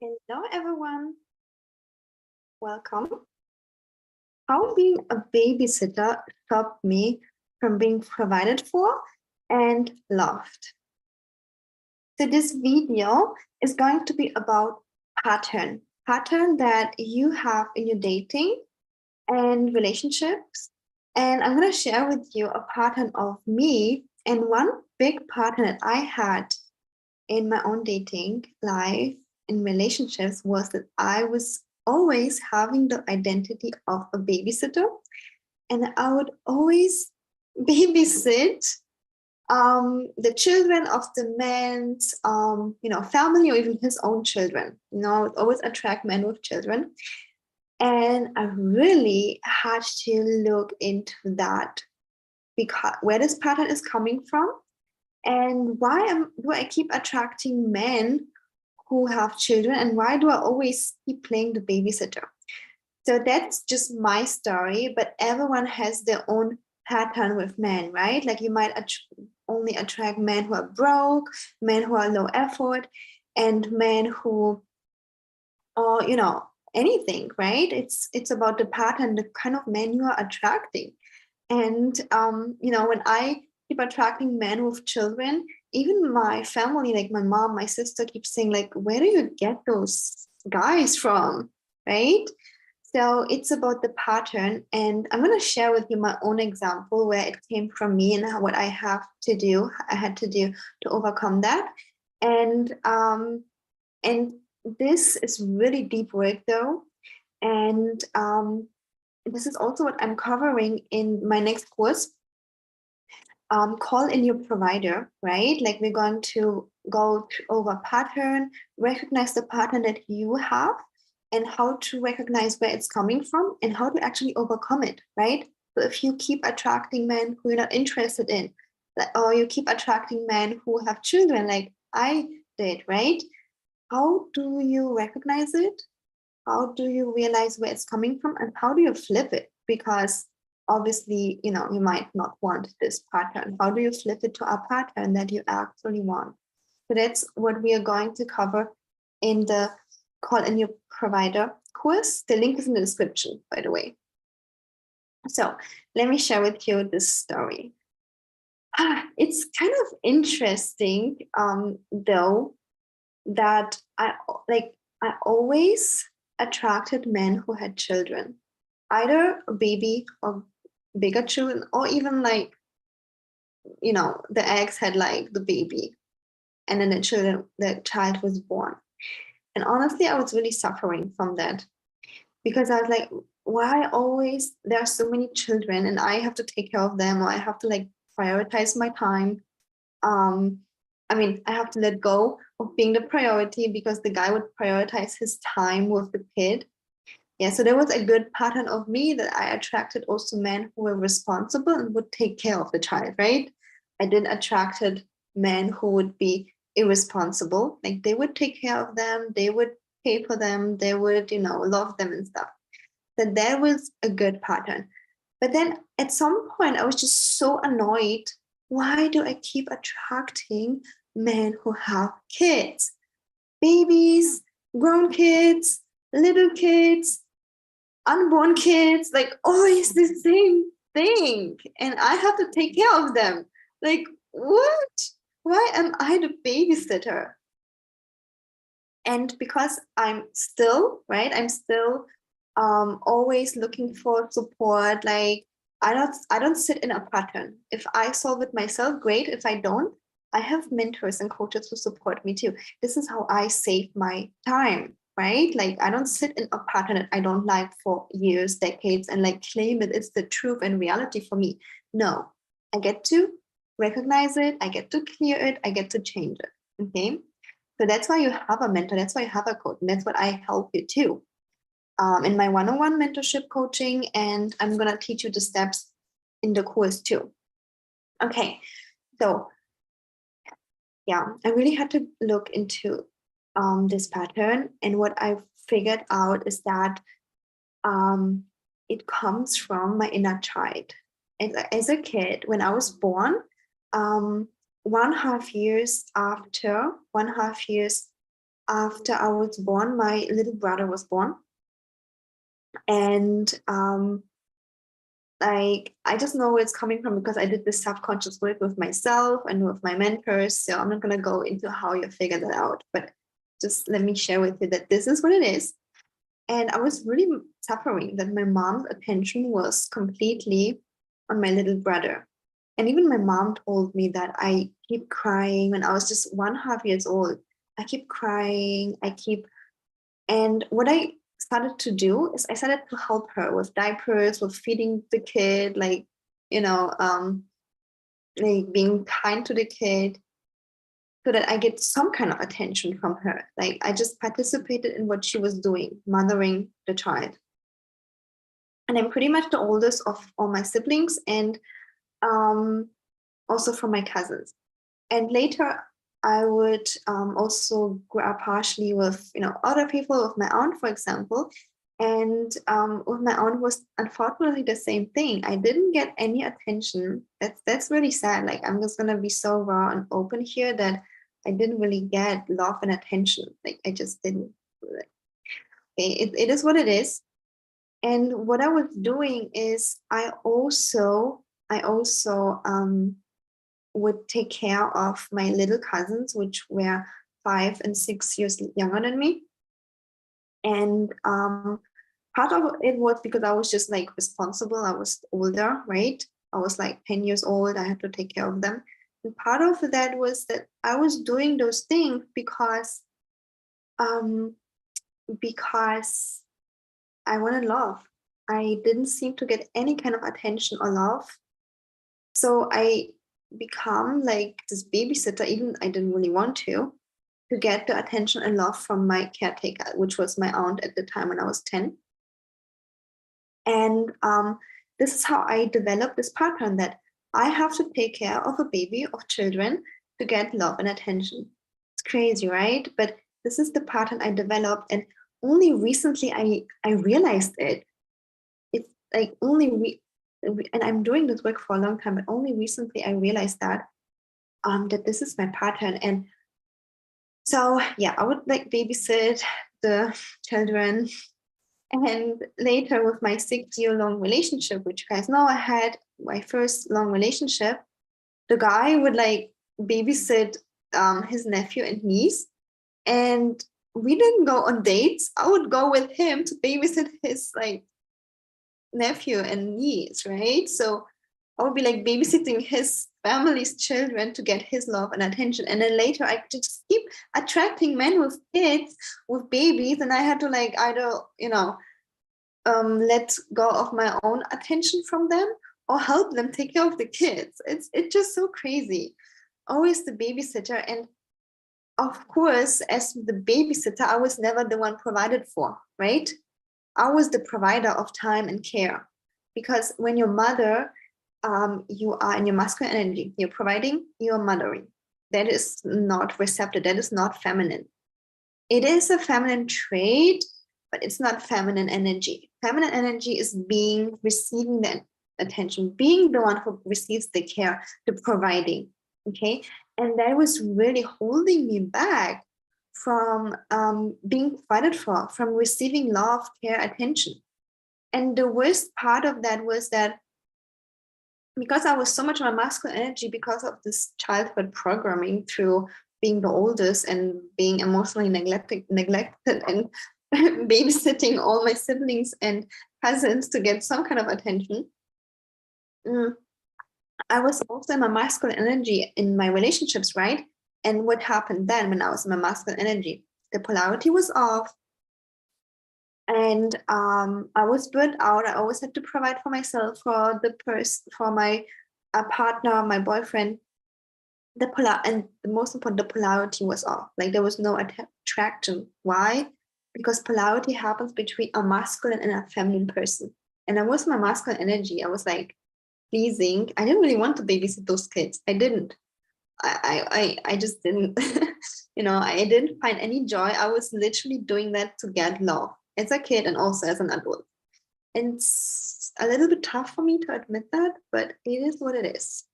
Hello, everyone. Welcome. How being a babysitter stopped me from being provided for and loved. So this video is going to be about pattern that you have in your dating and relationships. And I'm going to share with you a pattern of me, and one big pattern that I had in my own dating life in relationships was that I was always having the identity of a babysitter, and I would always babysit the children of the man's family, or even his own children. I would always attract men with children, and I really had to look into that, because where this pattern is coming from, and do I keep attracting men who have children, and why do I always keep playing the babysitter? So that's just my story, but everyone has their own pattern with men, right? Like you might only attract men who are broke, men who are low effort, and men who are, anything, right? It's about the pattern, the kind of men you are attracting. And when I keep attracting men with children, even my family, like my mom, my sister, keeps saying, like, where do you get those guys from, right? So it's about the pattern, and I'm going to share with you my own example where it came from me and what I had to do to overcome that. And this is really deep work, though, and this is also what I'm covering in my next course. Call in your provider, right? Like we're going to go over pattern, recognize the pattern that you have, and how to recognize where it's coming from and how to actually overcome it, right? So if you keep attracting men who you're not interested in, or you keep attracting men who have children, like I did, right? How do you recognize it? How do you realize where it's coming from, and how do you flip it? Because obviously, you might not want this pattern. How do you flip it to a pattern that you actually want? So that's what we are going to cover in the Call in Your Provider course. The link is in the description, by the way. So let me share with you this story. It's kind of interesting, though, that I always attracted men who had children, either a baby or bigger children, or even the eggs had like the baby, and then the child was born. And honestly, I was really suffering from that, because I was like, why always there are so many children and I have to take care of them, or I have to prioritize my time. I have to let go of being the priority because the guy would prioritize his time with the kid. Yeah, so there was a good pattern of me that I attracted also men who were responsible and would take care of the child, right? I didn't attracted men who would be irresponsible. Like they would take care of them, they would pay for them, they would, love them and stuff. So that was a good pattern. But then at some point, I was just so annoyed. Why do I keep attracting men who have kids? Babies, grown kids, little kids, unborn kids, like always the same thing. And I have to take care of them. Like, what? Why am I the babysitter? And because I'm still, right, always looking for support. Like I don't sit in a pattern. If I solve it myself, great. If I don't, I have mentors and coaches who support me too. This is how I save my time, right? Like I don't sit in a pattern that I don't like for years, decades, and claim it it's the truth and reality for me. No, I get to recognize it, I get to clear it, I get to change it. Okay. So that's why you have a mentor, that's why you have a coach, and that's what I help you too. In my one-on-one mentorship coaching, and I'm going to teach you the steps in the course too. Okay, so yeah, I really had to look into this pattern, and what I figured out is that it comes from my inner child. As a kid, when I was born, 1.5 years after I was born, my little brother was born. And like, I just know where it's coming from because I did this subconscious work with myself and with my mentors. So I'm not going to go into how you figure that out, but just let me share with you that this is what it is. And I was really suffering that my mom's attention was completely on my little brother. And even my mom told me that I keep crying when I was just 1.5 years old. I keep crying. And what I started to do is I started to help her with diapers, with feeding the kid, like, like being kind to the kid so that I get some kind of attention from her. Like I just participated in what she was doing, mothering the child. And I'm pretty much the oldest of all my siblings and also from my cousins. And later I would also grow up partially with, other people, with my aunt, for example. And with my aunt was unfortunately the same thing. I didn't get any attention. That's really sad. Like I'm just gonna be so raw and open here that I didn't really get love and attention. Like I just didn't. Okay, it is what it is. And what I was doing is I also would take care of my little cousins, which were 5 and 6 years younger than me. And part of it was because I was just like responsible. I was older, right? I was like 10 years old. I had to take care of them. And part of that was that I was doing those things because I wanted love. I didn't seem to get any kind of attention or love. So I become like this babysitter, even I didn't really want to get the attention and love from my caretaker, which was my aunt at the time when I was 10. And this is how I developed this pattern that I have to take care of a baby, of children, to get love and attention. It's crazy, right? But this is the pattern I developed. And only recently I realized it. It's like and I'm doing this work for a long time, but only recently I realized that this is my pattern. And so yeah, I would like babysit the children. And later with my 6-year-long relationship, which you guys know, I had my first long relationship, the guy would like babysit his nephew and niece. And we didn't go on dates. I would go with him to babysit his like nephew and niece, right? So I would be like babysitting his family's children to get his love and attention. And then later I could just keep attracting men with kids, with babies. And I had to like either, let go of my own attention from them or help them take care of the kids. It's just so crazy. Always the babysitter. And of course, as the babysitter, I was never the one provided for, right? I was the provider of time and care. Because when you're mother, you are in your masculine energy. You're providing, you're mothering. That is not receptive. That is not feminine. It is a feminine trait, but it's not feminine energy. Feminine energy is receiving the attention, being the one who receives the care, the providing. Okay. And that was really holding me back from being provided for, from receiving love, care, attention. And the worst part of that was that because I was so much my masculine energy because of this childhood programming through being the oldest and being emotionally neglected and babysitting all my siblings and cousins to get some kind of attention. I was also in my masculine energy in my relationships, right? And what happened then when I was in my masculine energy? The polarity was off. And I was burnt out. I always had to provide for myself, for my partner, my boyfriend. And the most important, the polarity was off. Like there was no attraction. Why? Because polarity happens between a masculine and a feminine person. And I was my masculine energy. I was like pleasing. I didn't really want to babysit those kids. I didn't. I just didn't. I didn't find any joy. I was literally doing that to get love as a kid and also as an adult. And it's a little bit tough for me to admit that, but it is what it is.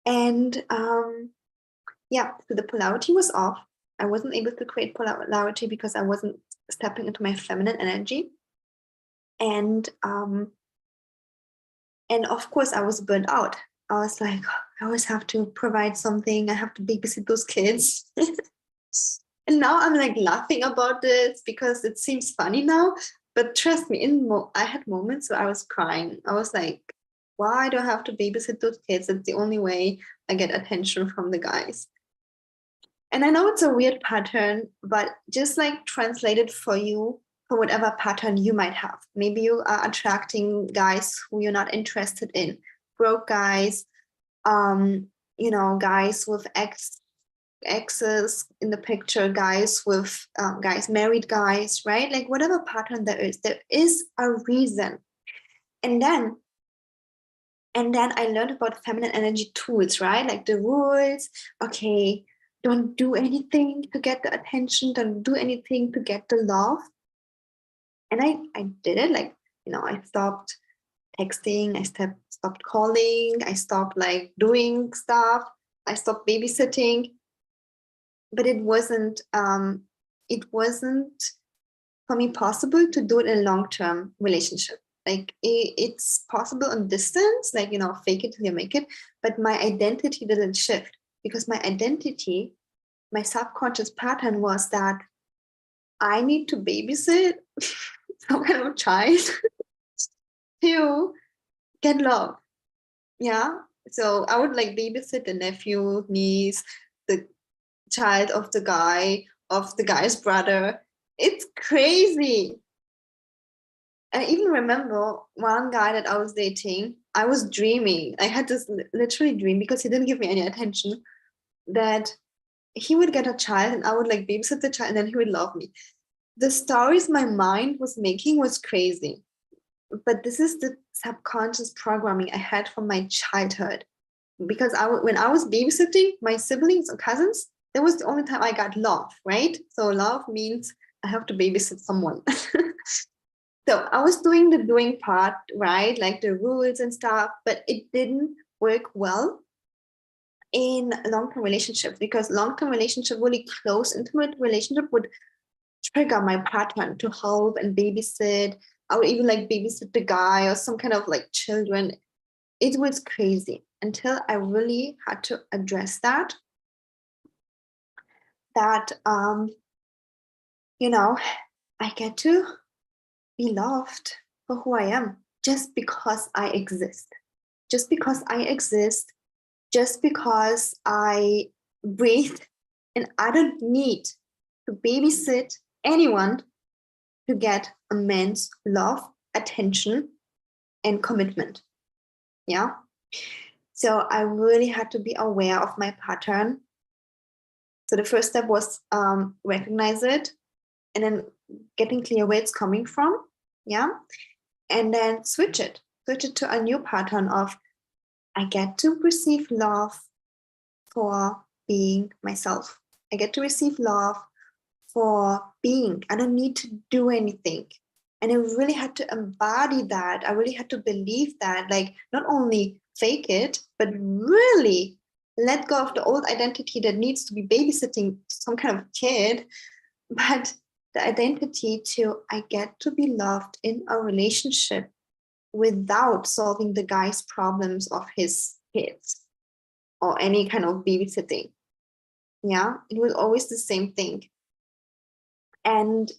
And so the polarity was off. I wasn't able to create polarity because I wasn't stepping into my feminine energy. And of course, I was burnt out. I was like, I always have to provide something. I have to babysit those kids. And now I'm like laughing about this because it seems funny now. But trust me, I had moments where I was crying. I was like, why do I have to babysit those kids? It's the only way I get attention from the guys. And I know it's a weird pattern, but just like translate it for you for whatever pattern you might have. Maybe you are attracting guys who you're not interested in, broke guys, guys with exes in the picture, guys with guys, married guys, right? Like whatever pattern there is a reason. And then I learned about feminine energy tools, right? Like the rules. Okay, don't do anything to get the attention, don't do anything to get the love. And I did it. Like, I stopped texting, I stopped calling, I stopped like doing stuff, I stopped babysitting. But it wasn't for me possible to do it in a long-term relationship. Like it's possible on distance, like, fake it till you make it. But my identity didn't shift because my identity, my subconscious pattern was that I need to babysit some kind of child to get love. Yeah. So I would like babysit the nephew, niece, the child of the guy's brother. It's crazy. I even remember one guy that I was dating, I was dreaming. I had this literally dream because he didn't give me any attention, that he would get a child and I would like babysit the child and then he would love me. The stories my mind was making was crazy. But this is the subconscious programming I had from my childhood. Because when I was babysitting my siblings or cousins, that was the only time I got love, right? So love means I have to babysit someone. So I was doing the doing part, right? Like the rules and stuff, but it didn't work well in long-term relationships because long-term relationship, really close, intimate relationship would trigger my pattern to help and babysit. I would even like babysit the guy or some kind of like children. It was crazy until I really had to address that I get to be loved for who I am just because I exist. Just because I exist, just because I breathe, and I don't need to babysit anyone to get a man's love, attention, and commitment. Yeah. So I really had to be aware of my pattern. So the first step was recognize it and then getting clear where it's coming from. Yeah. And then switch it to a new pattern of I get to receive love for being myself. I get to receive love for being. I don't need to do anything. And I really had to embody that. I really had to believe that, like, not only fake it, but really let go of the old identity that needs to be babysitting some kind of kid, but the identity to I get to be loved in a relationship without solving the guy's problems of his kids or any kind of babysitting. Yeah, it was always the same thing. And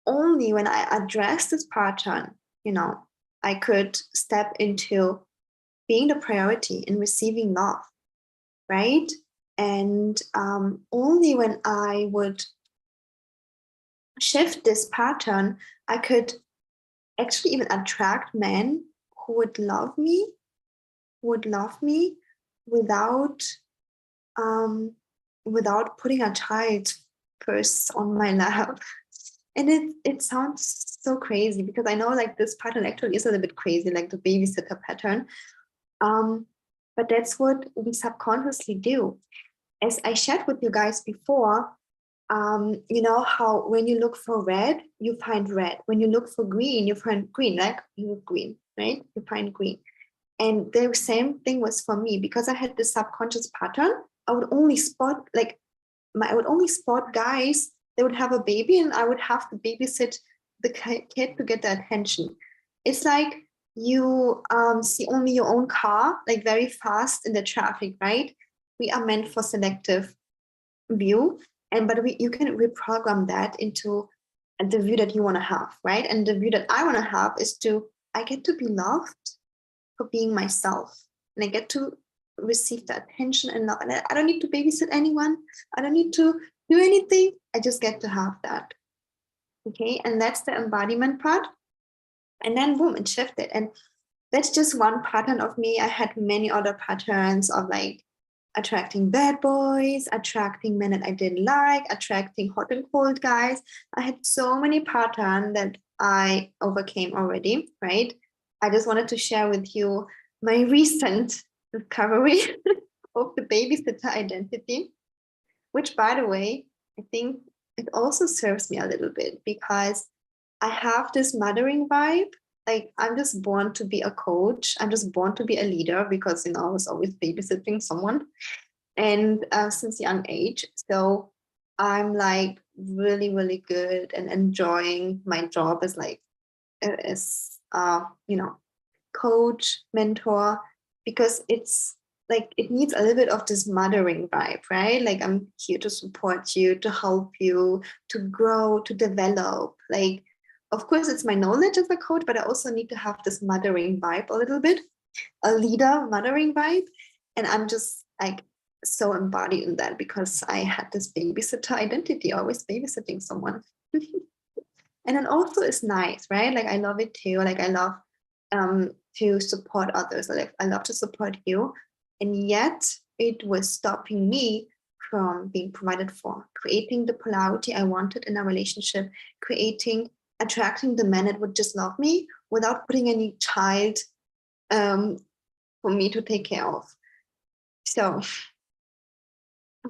only when I addressed this pattern, I could step into being the priority in receiving love, right? And only when I would shift this pattern, I could actually even attract men who would love me without putting a child first on my lap. And it sounds so crazy because I know like this pattern actually is a little bit crazy, like the babysitter pattern. But that's what we subconsciously do. As I shared with you guys before, you know how when you look for red, you find red. When you look for green, you find green, like you look green, right? You find green. And the same thing was for me because I had this subconscious pattern. I would only spot, like, I would only spot guys that would have a baby, and I would have to babysit the kid to get the attention. It's like you see only your own car, like very fast in the traffic, right? We are meant for selective view, but you can reprogram that into the view that you want to have, right? And the view that I want to have is I get to be loved for being myself, and I get to receive the attention and love. And I don't need to babysit anyone. I don't need to do anything. I just get to have that. Okay, and that's the embodiment part. And then boom, it shifted. And that's just one pattern of me. I had many other patterns of like attracting bad boys, attracting men that I didn't like, attracting hot and cold guys. I had so many patterns that I overcame already, right? I just wanted to share with you my recent discovery of the babysitter identity, which, by the way, I think it also serves me a little bit because I have this mothering vibe. Like, I'm just born to be a coach. I'm just born to be a leader because, I was always babysitting someone, and since young age. So I'm like really, really good and enjoying my job as coach, mentor, because it's like it needs a little bit of this mothering vibe, right? Like, I'm here to support you, to help you, to grow, to develop. Like, of course, it's my knowledge as a coach, but I also need to have this mothering vibe a little bit, a leader mothering vibe. And I'm just like so embodied in that because I had this babysitter identity, always babysitting someone. And then also it's nice, right? Like, I love it too. Like, I love to support others. Like, I love to support you. And yet it was stopping me from being provided for, creating the polarity I wanted in a relationship, attracting the men that would just love me without putting any child for me to take care of. So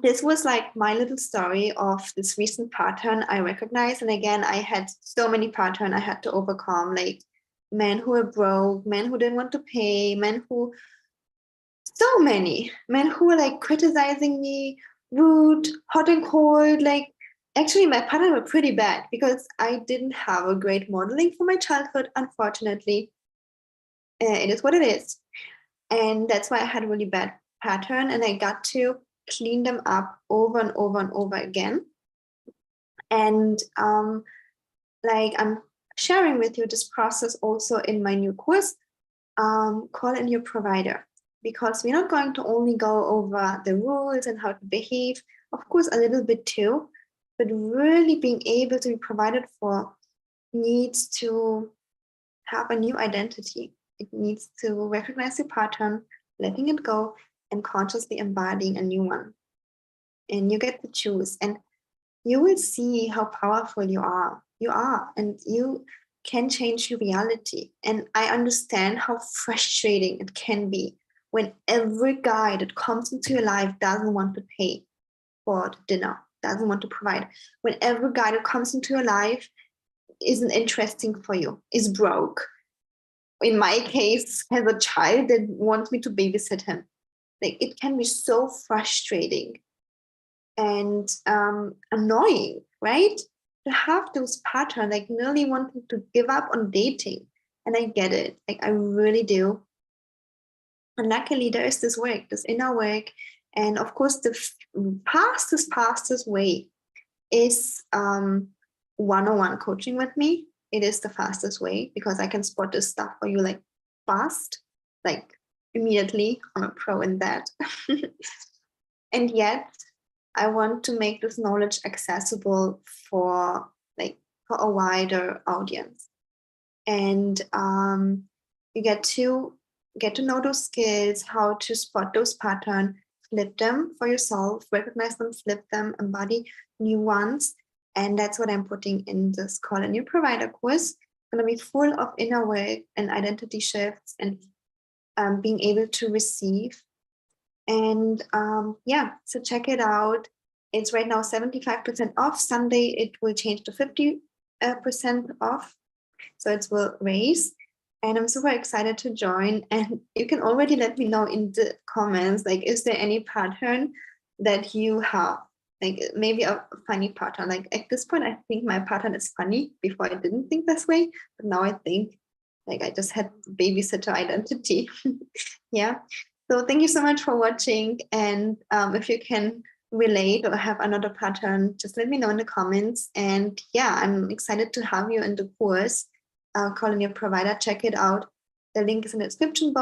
this was like my little story of this recent pattern I recognized. And again, I had so many patterns I had to overcome, like men who were broke, men who didn't want to pay, so many men who were like criticizing me, rude, hot and cold. Like, actually, my pattern were pretty bad because I didn't have a great modeling for my childhood, unfortunately. It is what it is. And that's why I had a really bad pattern, and I got to clean them up over and over and over again. And like, I'm sharing with you this process also in my new course, Call in Your Provider, because we're not going to only go over the rules and how to behave, of course, a little bit too, but really being able to be provided for needs to have a new identity. It needs to recognize your pattern, letting it go, and consciously embodying a new one. And you get to choose, and you will see how powerful you are. You are, and you can change your reality. And I understand how frustrating it can be when every guy that comes into your life doesn't want to pay for dinner, doesn't want to provide. When every guy that comes into your life isn't interesting for you, is broke. In my case, has a child that wants me to babysit him. Like, it can be so frustrating and annoying, right? To have those patterns, like nearly wanting to give up on dating. And I get it, like, I really do. And luckily, there is this work, this inner work. And of course, the fastest way is one-on-one coaching with me. It is the fastest way because I can spot this stuff for you like fast, like immediately. I'm a pro in that. And yet I want to make this knowledge accessible for a wider audience. And you get to know those skills, how to spot those patterns, flip them for yourself, recognize them, flip them, embody new ones. And that's what I'm putting in this Call in Your Provider course. It's going to be full of inner work and identity shifts and being able to receive. And so check it out. It's right now 75% off. Someday it will change to 50% off. So it will raise. And I'm super excited to join. And you can already let me know in the comments, like, is there any pattern that you have like maybe a funny pattern. Like at this point, I think my pattern is funny. Before I didn't think this way, but now I think like I just had babysitter identity. Yeah. So thank you so much for watching. And if you can relate or have another pattern, just let me know in the comments. And yeah, I'm excited to have you in the course. Call in your provider, check it out. The link is in the description box.